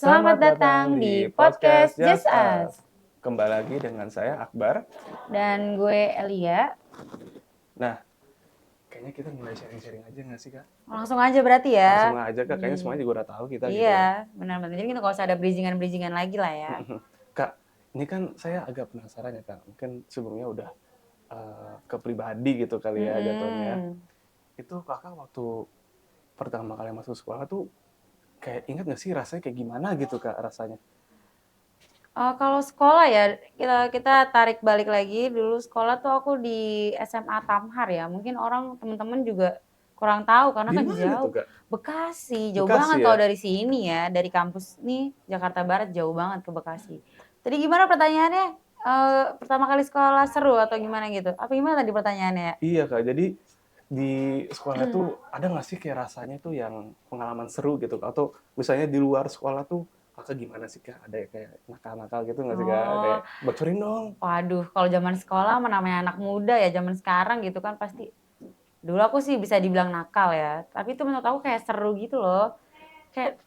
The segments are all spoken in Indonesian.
Selamat datang di podcast Just Us. Kembali lagi dengan saya Akbar. Dan gue Elia. Nah, kayaknya kita mulai sharing-sharing aja nggak sih, Kak? Langsung aja berarti ya. Langsung aja, Kak. Kayaknya semuanya juga udah tahu kita gitu. Iya, benar-benar. Jadi kita nggak usah ada bridging-bridgingan lagi lah ya. Kak, ini kan saya agak penasaran ya, Kak. Mungkin sebelumnya udah ke pribadi gitu kali ya jatuhnya. Itu Kakak waktu pertama kali masuk sekolah tuh kayak ingat nggak sih rasanya kayak gimana gitu, Kak, rasanya? Kalau sekolah ya, kita tarik balik lagi. Dulu sekolah tuh aku di SMA Tamhar ya. Mungkin orang teman-teman juga kurang tahu karena Di kan mana jauh. tuh, Kak? Bekasi, jauh Bekasi banget ya? kalau dari sini ya. Dari kampus nih, Jakarta Barat jauh banget ke Bekasi. Tadi gimana pertanyaannya? Pertama kali sekolah seru atau gimana gitu? Apa gimana tadi pertanyaannya? Iya, Kak. Jadi di sekolah tuh ada nggak sih kayak rasanya tuh yang pengalaman seru gitu, Kak? Atau misalnya di luar sekolah tuh Kakak gimana sih, Kak? Ada kayak nakal-nakal gitu nggak sih, Kak? Kayak Oh, bocorin dong. waduh, kalau zaman sekolah namanya anak muda ya, zaman sekarang gitu kan pasti. Dulu aku sih bisa dibilang nakal ya, tapi itu menurut aku kayak seru gitu loh. Kayak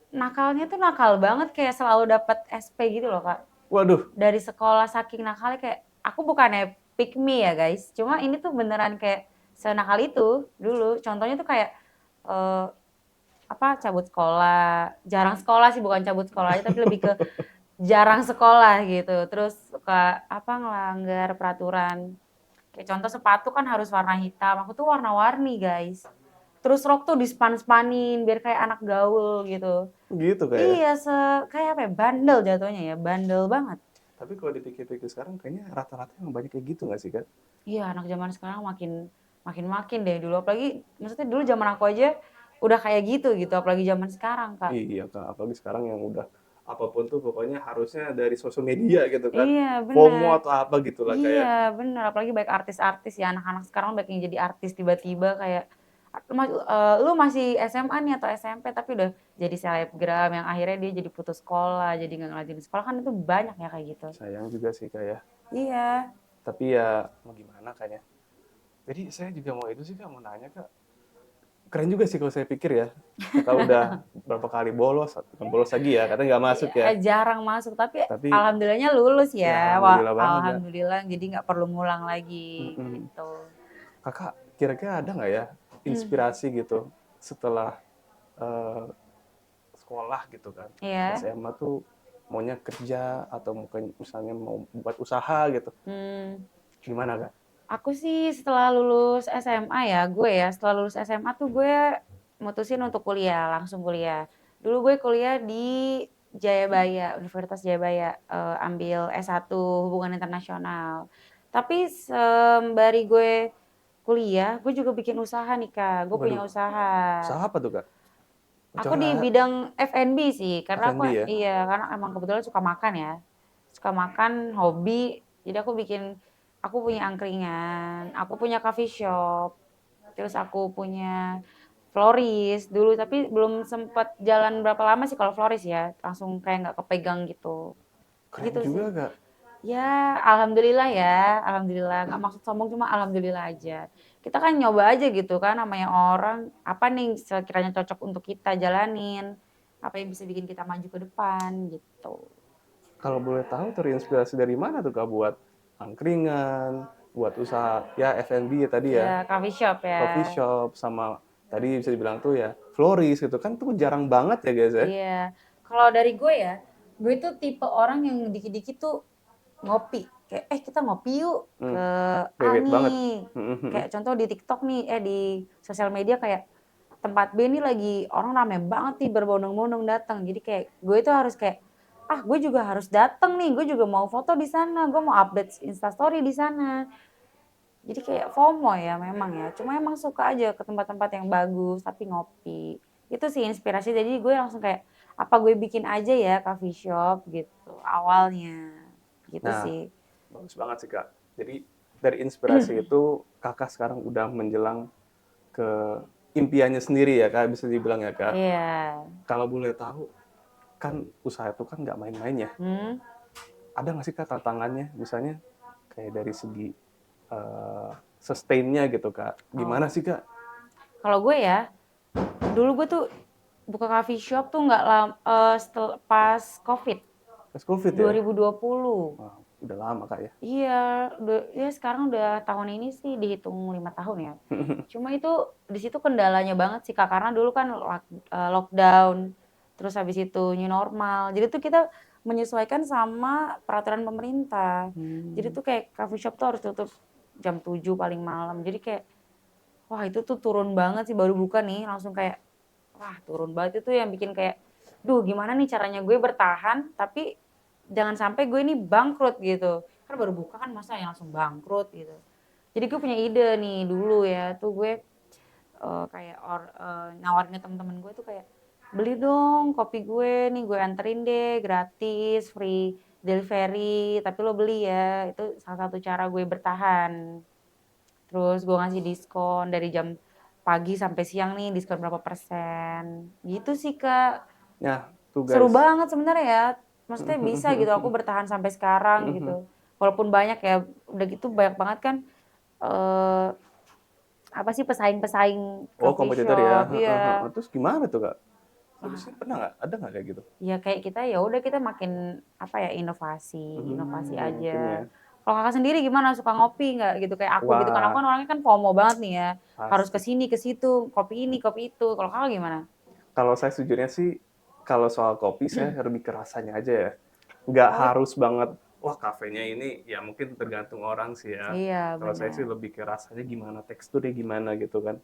nakalnya tuh nakal banget, kayak selalu dapat SP gitu loh, Kak. Waduh, Dari sekolah saking nakalnya kayak aku bukannya pick me ya, guys. Cuma ini tuh beneran kayak senakal itu dulu. Contohnya tuh kayak eh, apa cabut sekolah, jarang sekolah sih, bukan cabut sekolah aja tapi lebih ke jarang sekolah gitu. Terus suka apa ngelanggar peraturan. Kayak contoh sepatu kan harus warna hitam, aku tuh warna-warni, guys. Terus rok tuh dispan-spanin biar kayak anak gaul gitu. gitu kayak. Iya, kayak apa ya, bandel jatuhnya ya, bandel banget. Tapi kalau dipikir-pikir sekarang kayaknya rata-rata yang banyak kayak gitu nggak sih, Kak? Iya, anak zaman sekarang makin deh dulu. Apalagi maksudnya dulu zaman aku aja udah kayak gitu, apalagi zaman sekarang, Kak. Iya, Kak. Apalagi sekarang yang udah apapun tuh pokoknya harusnya dari sosial media gitu kan. Iya, FOMO bener. atau apa gitu lah, kayak. Iya, bener. Apalagi baik artis-artis ya, anak-anak sekarang banyak yang jadi artis tiba-tiba kayak lu masih SMA nih atau SMP tapi udah jadi selebgram yang akhirnya dia jadi putus sekolah, jadi nggak ngelanjutin sekolah, kan itu banyak ya kayak gitu. Sayang juga sih, Kak ya. Iya. Tapi ya mau gimana, Kak ya. Jadi saya juga mau itu sih, Kak, mau nanya, Kak. Keren juga sih kalau saya pikir ya. Kakak udah berapa kali bolos, bukan bolos lagi ya, katanya nggak masuk ya. Jarang masuk tapi Tapi alhamdulillahnya lulus ya ya. Wah, alhamdulillah banget ya. alhamdulillah jadi nggak perlu ngulang lagi Mm-mm. gitu. Kakak kira-kira ada nggak ya inspirasi gitu setelah eh, sekolah gitu kan, Iya. SMA tuh maunya kerja atau mungkin misalnya mau buat usaha gitu. Hmm. Gimana, Kak? Aku sih setelah lulus SMA ya, setelah lulus SMA tuh gue mutusin untuk kuliah, langsung kuliah. Dulu gue kuliah di Jayabaya, Universitas Jayabaya, ambil S1 Hubungan Internasional. Tapi sembari gue kuliah, gue juga bikin usaha nih, Kak. Gue punya Waduh, usaha. usaha apa tuh, Kak? Aku di Usaha bidang F&B sih, karena F&B ya? karena emang kebetulan suka makan ya. Suka makan, hobi. Jadi aku punya angkringan, aku punya coffee shop, terus aku punya florist dulu, tapi belum sempat jalan berapa lama sih kalau florist ya. Langsung kayak nggak kepegang gitu. Keren Gitu juga, sih. Kak. Ya, alhamdulillah ya, alhamdulillah. Nggak maksud sombong, cuma alhamdulillah aja. Kita kan nyoba aja gitu kan, namanya orang, apa nih sekiranya cocok untuk kita jalanin, apa yang bisa bikin kita maju ke depan gitu. Kalau boleh tahu terinspirasi dari mana tuh, Kak, buat angkringan, buat usaha ya F&B ya tadi ya, Ya, coffee shop coffee ya. shop sama tadi bisa dibilang tuh ya florist gitu kan tuh jarang banget ya guys ya. Iya. Kalau dari gue ya, gue tuh tipe orang yang dikit-dikit tuh ngopi. Kayak, kita ngopi yuk Hmm, ke A relate banget. nih. Kayak contoh di TikTok nih, di sosial media kayak tempat B nih lagi orang rame banget nih berbondong-bondong datang. Jadi kayak gue itu harus kayak gue juga harus datang nih, gue juga mau foto di sana, gue mau update Instastory di sana. Jadi kayak FOMO ya memang ya. Cuma emang suka aja ke tempat-tempat yang bagus tapi ngopi. Itu sih inspirasi. Jadi gue langsung kayak apa gue bikin aja ya coffee shop gitu awalnya. Gitu Nah, sih. bagus banget sih, Kak. Jadi dari inspirasi itu Kakak sekarang udah menjelang ke impiannya sendiri ya, Kak, bisa dibilang ya, Kak. Iya. Kalau boleh tahu kan usaha itu kan nggak main-main ya. Hmm. Ada nggak sih, Kak, tantangannya misalnya kayak dari segi eh, sustain-nya gitu, Kak. Gimana Oh. sih, Kak? Kalau gue ya, dulu gue tuh buka coffee shop tuh nggak setelah pas COVID Pas COVID ya? 2020. Wah, udah lama Kak ya? Iya, ya sekarang udah tahun ini sih dihitung 5 tahun ya. Cuma itu di situ kendalanya banget sih Kak, karena dulu kan lockdown, terus habis itu new normal. Jadi tuh kita menyesuaikan sama peraturan pemerintah. Jadi Hmm. tuh kayak coffee shop tuh harus tutup jam 7 paling malam. Jadi kayak wah itu tuh turun banget sih baru buka nih langsung kayak wah turun banget itu yang bikin kayak duh gimana nih caranya gue bertahan tapi jangan sampai gue ini bangkrut gitu. Kan baru buka kan masa yang langsung bangkrut gitu. Jadi gue punya ide nih dulu ya tuh gue kayak nawarin ke temen-temen gue tuh kayak beli dong kopi gue nih gue anterin deh gratis free delivery tapi lo beli ya itu salah satu cara gue bertahan. Terus gue ngasih diskon dari jam pagi sampai siang nih diskon berapa persen. Gitu sih Kak. Ya, tuh Seru guys. banget sebenarnya ya. Maksudnya bisa gitu aku bertahan sampai sekarang gitu. Walaupun banyak ya, udah gitu banyak banget kan eh apa sih pesaing-pesaing Oh, coffee kompetitor ya? shop. Iya. Terus gimana tuh Kak? Wah, Solusinya pernah nggak? Ada nggak kayak gitu? ya kayak kita ya udah kita makin apa ya inovasi Mungkin ya. aja. Kalau kakak sendiri gimana suka ngopi nggak gitu kayak aku gitu kan aku Wah, kan orangnya kan FOMO banget nih ya harus ke pasti. sini ke situ kopi ini kopi itu kalau kakak gimana? Kalau saya sejujurnya sih, kalau soal kopi saya lebih ke rasanya aja ya. Nggak Oh harus banget, wah kafenya ini ya mungkin tergantung orang sih ya. iya Kalau saya sih benar. lebih ke rasanya gimana, teksturnya gimana gitu kan.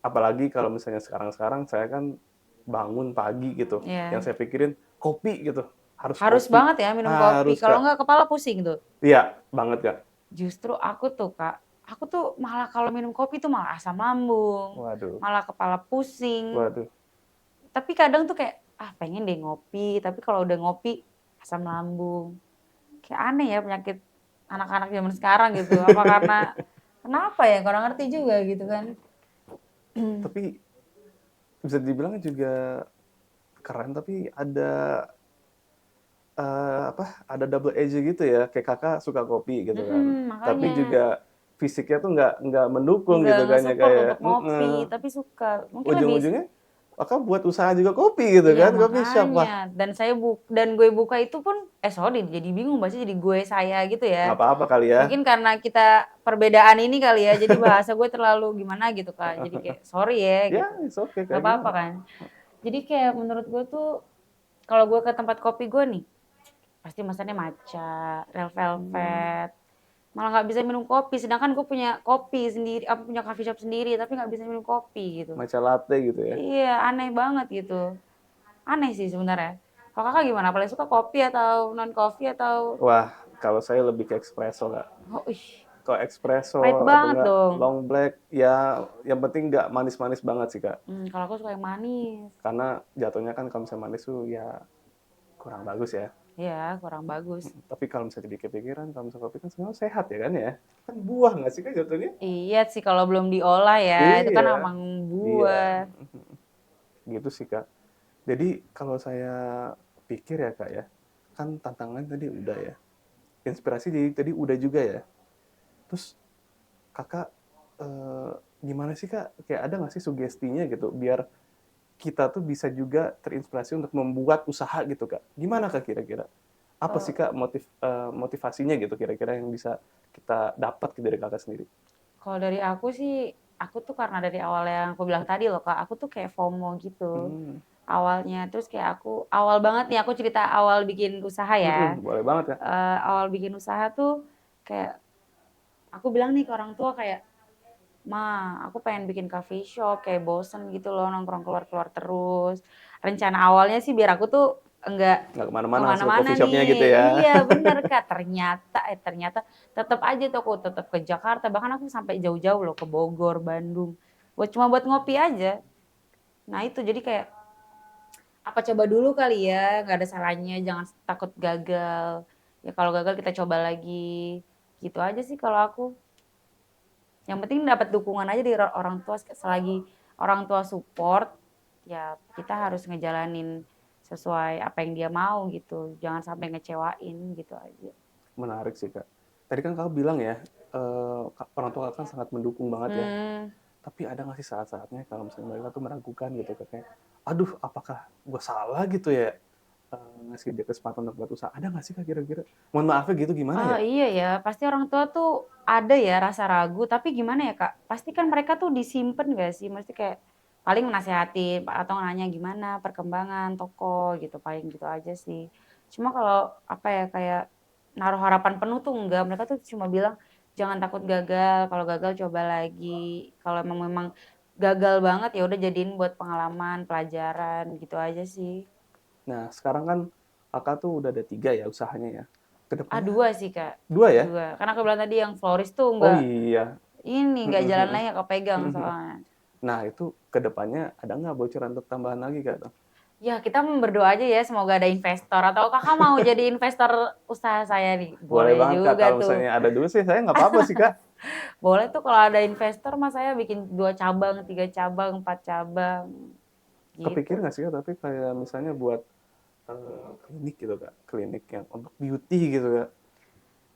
Apalagi kalau misalnya sekarang-sekarang saya kan bangun pagi gitu, yang Iya. saya pikirin kopi gitu, harus Harus kopi, banget ya minum kopi harus kalau Kak. nggak kepala pusing tuh. Iya, banget Kak. Justru aku tuh Kak, aku tuh malah kalau minum kopi tuh malah asam lambung, Waduh, malah kepala pusing. waduh. Tapi kadang tuh kayak ah pengen deh ngopi tapi kalau udah ngopi asam lambung. Kayak aneh ya penyakit anak-anak zaman sekarang gitu. Apa karena kenapa ya? Kurang ngerti juga gitu kan. Tapi bisa dibilang juga keren, tapi ada double edge gitu ya. Kayak kakak suka kopi gitu kan. Tapi Makanya juga fisiknya tuh nggak mendukung gitu nggak kan ya support kayak. untuk ngopi, tapi suka. Mungkin lebih Ujung-ujungnya kakak buat usaha juga kopi gitu iya kan, kopi shop wah. makanya. Dan gue buka itu pun sorry jadi bingung bahasa jadi gue saya gitu Nggak ya. apa-apa kali ya. Mungkin karena kita perbedaan ini kali ya, jadi bahasa gue terlalu gimana gitu Kak. Jadi kayak sorry ya Ya, gitu. it's okay Nggak kayak apa-apa gimana. kan. Jadi kayak menurut gue tuh kalau gue ke tempat kopi gue nih pasti mesennya matcha, red velvet. Malah nggak bisa minum kopi, sedangkan gue punya kopi sendiri, apa punya coffee shop sendiri, tapi nggak bisa minum kopi gitu. Matcha latte gitu ya. Iya, aneh banget gitu. Aneh sih sebenarnya. Kalau kakak gimana? Paling suka kopi atau non kopi atau Wah, kalau saya lebih ke espresso Kak. oh ih, Kalau espresso pahit atau banget enggak dong. long black ya yang penting nggak manis-manis banget sih Kak. Kalau aku suka yang manis. Karena jatuhnya kan kalau misalnya manis tuh ya kurang bagus ya. Iya, kurang bagus. Tapi kalau misalnya dipikir-pikiran, kalau misalnya kopi kan sebenarnya sehat ya kan ya. Kan buah nggak sih Kak jatuhnya? Iya sih kalau belum diolah ya, itu kan Iya, emang iya. buah. Gitu sih Kak. Jadi kalau saya pikir ya Kak ya, kan tantangan tadi udah ya. Inspirasi tadi udah juga ya. Terus Kakak gimana sih Kak? Kayak ada nggak sih sugestinya gitu biar kita tuh bisa juga terinspirasi untuk membuat usaha gitu Kak. Gimana Kak kira-kira? Apa sih Eh, Kak motivasinya gitu kira-kira yang bisa kita dapat dari Kakak sendiri? Kalau dari aku sih, aku tuh karena dari awal yang aku bilang tadi loh Kak, aku tuh kayak FOMO gitu. Hmm, Awalnya, terus kayak aku, awal banget nih aku cerita awal bikin usaha ya. boleh banget Kak. Awal bikin usaha tuh kayak, aku bilang nih ke orang tua kayak, Ma, aku pengen bikin coffee shop, kayak bosen gitu loh nongkrong keluar-keluar terus. Rencana awalnya sih biar aku tuh enggak Nggak kemana-mana hasil kemana-mana coffee shopnya nih. gitu ya. Iya bener Kak, ternyata tetap aja tuh aku tetap ke Jakarta, bahkan aku sampai jauh-jauh loh ke Bogor, Bandung. Cuma buat ngopi aja. Nah itu jadi kayak apa coba dulu kali ya, nggak ada salahnya, jangan takut gagal. Ya kalau gagal kita coba lagi. Gitu aja sih kalau aku. Yang penting dapat dukungan aja dari orang tua selagi orang tua support ya kita harus ngejalanin sesuai apa yang dia mau gitu. Jangan sampai ngecewain gitu aja. Menarik sih Kak. Tadi kan Kakak bilang ya, orang tua Kakak sangat mendukung banget ya. Hmm, Tapi ada nggak sih saat-saatnya kalau misalnya mereka tuh meragukan gitu Kak, kayak, "Aduh apakah gue salah gitu ya, ngasih dia kesempatan untuk buat usaha." Ada nggak sih Kak kira-kira? Mohon maafnya gitu gimana Oh ya? iya ya, pasti orang tua tuh ada ya rasa ragu, tapi gimana ya Kak, pasti kan mereka tuh disimpen nggak sih? Mesti kayak paling nasehatin atau nanya gimana perkembangan toko gitu, paling gitu aja sih. Cuma kalau apa ya, kayak naruh harapan penuh tuh enggak, mereka tuh cuma bilang, "Jangan takut gagal, kalau gagal coba lagi, kalau memang gagal banget ya udah jadiin buat pengalaman, pelajaran," gitu aja sih. Nah sekarang kan Kakak tuh udah ada 3 ya usahanya ya. Ah, Kedepannya 2 sih Kak, 2 ya? 2. Kan aku bilang tadi yang florist tuh Oh enggak iya, ini, mhm nggak jalan mhm, lagi, nggak kepegang mhm mhm. soalnya. Nah itu kedepannya ada nggak bocoran untuk tambahan lagi Kak tuh? Ya kita berdoa aja ya semoga ada investor atau Kakak mau jadi investor usaha saya nih? Boleh Boleh banget Kak, juga kalau tuh. misalnya ada duit sih saya nggak apa-apa sih Kak. Boleh tuh kalau ada investor mah saya bikin 2 cabang, 3 cabang, 4 cabang, Kepikir gitu. nggak sih Kak, tapi kayak misalnya buat klinik gitu Kak, klinik yang untuk beauty gitu ya.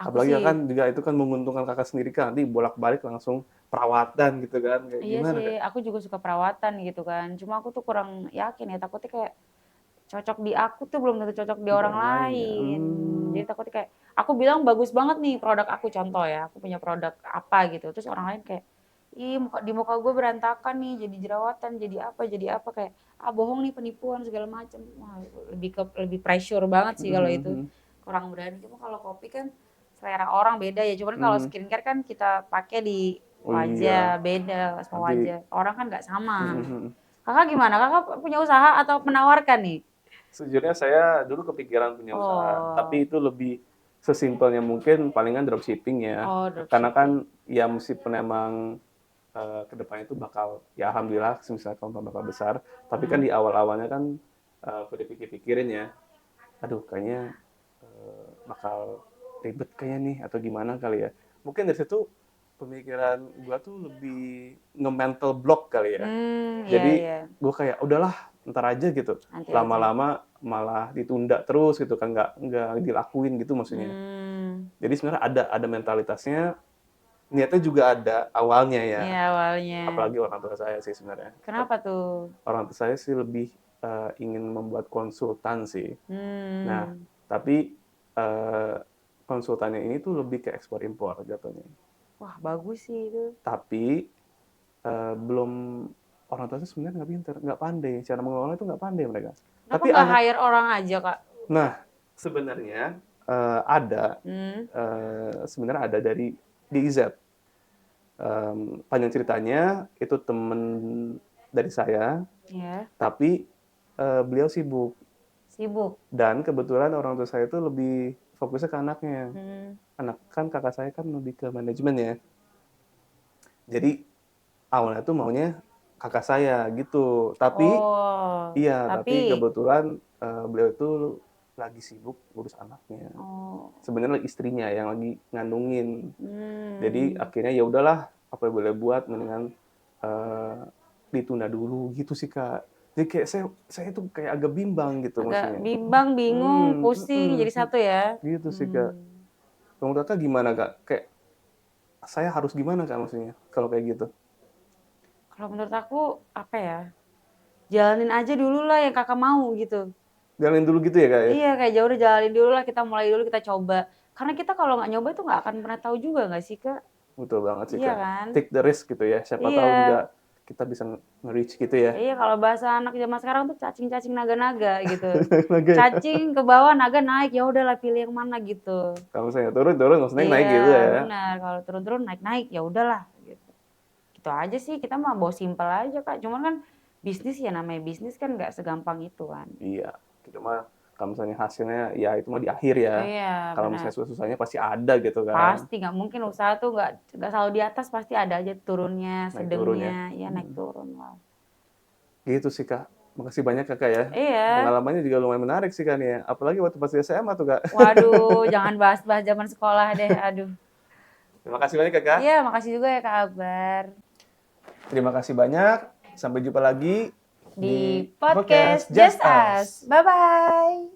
Aku Apalagi sih kan juga itu kan menguntungkan Kakak sendiri kan, nanti bolak-balik langsung perawatan gitu kan, kayak iya gimana sih, Kak? aku juga suka perawatan gitu kan. Cuma aku tuh kurang yakin ya, takutnya kayak cocok di aku tuh belum tentu cocok di Di orang orang lain ya? lain. Jadi takutnya kayak aku bilang bagus banget nih produk aku, contoh ya, aku punya produk apa gitu, terus orang lain kayak, "Ih di muka gue berantakan nih, jadi jerawatan, jadi apa," kayak, "Ah bohong nih, penipuan," segala macem. Wah lebih pressure banget sih Mhm kalau itu, mhm, kurang berani. Cuma kalau kopi kan selera orang beda ya, cuman kalau mhm. skincare kan kita pakai di Oh iya, wajah, beda semua nanti wajah, orang kan nggak mhm sama. mhm. Kakak gimana? Kakak punya usaha atau menawarkan nih? Sejujurnya saya dulu kepikiran punya usaha, tapi Oh. itu lebih sesimpelnya mungkin palingan dropshipping ya. Oh, Karena dropshipping. kan ya meskipun emang ke depannya itu bakal ya alhamdulillah misalnya kalau bakal besar, tapi kan Mhm. di awal-awalnya kan aku dipikir-pikirin ya, aduh kayaknya bakal ribet kayaknya nih atau gimana kali ya. Mungkin dari situ pemikiran gua tuh lebih nge-mental block kali ya. Iya Jadi iya, gue kayak udahlah ntar aja gitu. nanti aja. Lama-lama malah ditunda terus gitu kan nggak dilakuin gitu maksudnya. Mmm, Jadi sebenarnya ada mentalitasnya, niatnya juga ada awalnya ya. iya awalnya. Apalagi orang tua saya sih sebenarnya. Kenapa tuh? Orang tua saya sih lebih ingin membuat konsultan sih. Nah, Mmm, tapi eh, konsultannya ini tuh lebih ke ekspor impor jatuhnya. wah bagus sih itu. Tapi belum orang tua saya sebenarnya nggak pinter, nggak pandai, cara mengelola itu nggak pandai mereka. Kenapa Tapi nggak anak, hire orang aja, Kak? nah sebenarnya ada, Mmm, sebenarnya ada dari GIZ. Panjang ceritanya itu temen dari saya, iya, tapi beliau sibuk sibuk? dan kebetulan orang tua saya itu lebih fokusnya ke anaknya. Mmm. Anak kan kakak saya kan lebih ke manajemen ya. Jadi awalnya tuh maunya kakak saya gitu. Tapi Oh, iya, tapi tapi kebetulan beliau itu lagi sibuk ngurus anaknya. oh, Sebenarnya istrinya yang lagi ngandungin. Jadi mmm, akhirnya ya udahlah, apa yang boleh buat mendingan eh, ditunda dulu gitu sih Kak. Jadi kayak saya tuh kayak agak bimbang gitu agak maksudnya. bimbang, bingung, pusing jadi satu ya? Gitu sih Kak. Mmm. Menurut Kakak gimana Kak? Kayak saya harus gimana Kak maksudnya kalau kayak gitu? Kalau menurut aku, apa ya, jalanin aja dulu lah yang Kakak mau gitu. Jalanin dulu gitu ya Kak ya? Iya, kayak ya udah jalanin dulu lah, kita mulai dulu, kita coba. Karena kita kalau nggak nyoba tuh nggak akan pernah tahu juga nggak sih, Kak? Betul banget sih Iya Kak. kan? Take the risk gitu ya. Siapa tahu Iya. juga kita bisa nge-reach gitu ya. Iya, kalau bahasa anak zaman sekarang tuh cacing-cacing naga-naga gitu. Oke ya. Cacing ke bawah, naga naik, ya udahlah pilih yang mana gitu. Kalau misalnya turun, turun, maksudnya naik Iya, gitu ya. benar. Kalau turun-turun, naik-naik, ya udahlah gitu. Gitu aja sih, kita mah bawa simpel aja, Kak. Cuman kan bisnis ya namanya bisnis kan nggak segampang itu kan. Iya, gitu mah kalau misalnya hasilnya ya itu mah di akhir ya. Iya, Kalau benar. misalnya susah-susahnya pasti ada gitu kan. Pasti, nggak mungkin usaha tuh nggak selalu di atas, pasti ada aja turunnya, Naik turun ya. sedengnya, ya naik turun lah. Gitu sih Kak. Makasih banyak Kakak ya. Iya. Pengalamannya juga lumayan menarik sih kan ya. Apalagi waktu pas di SMA tuh Kak. Waduh, jangan bahas-bahas zaman sekolah deh, aduh. Terima kasih banyak Kakak. Iya, makasih juga ya Kak Akbar. Terima kasih banyak. Sampai jumpa lagi Di di podcast podcast Just Just Us. Us. Bye-bye.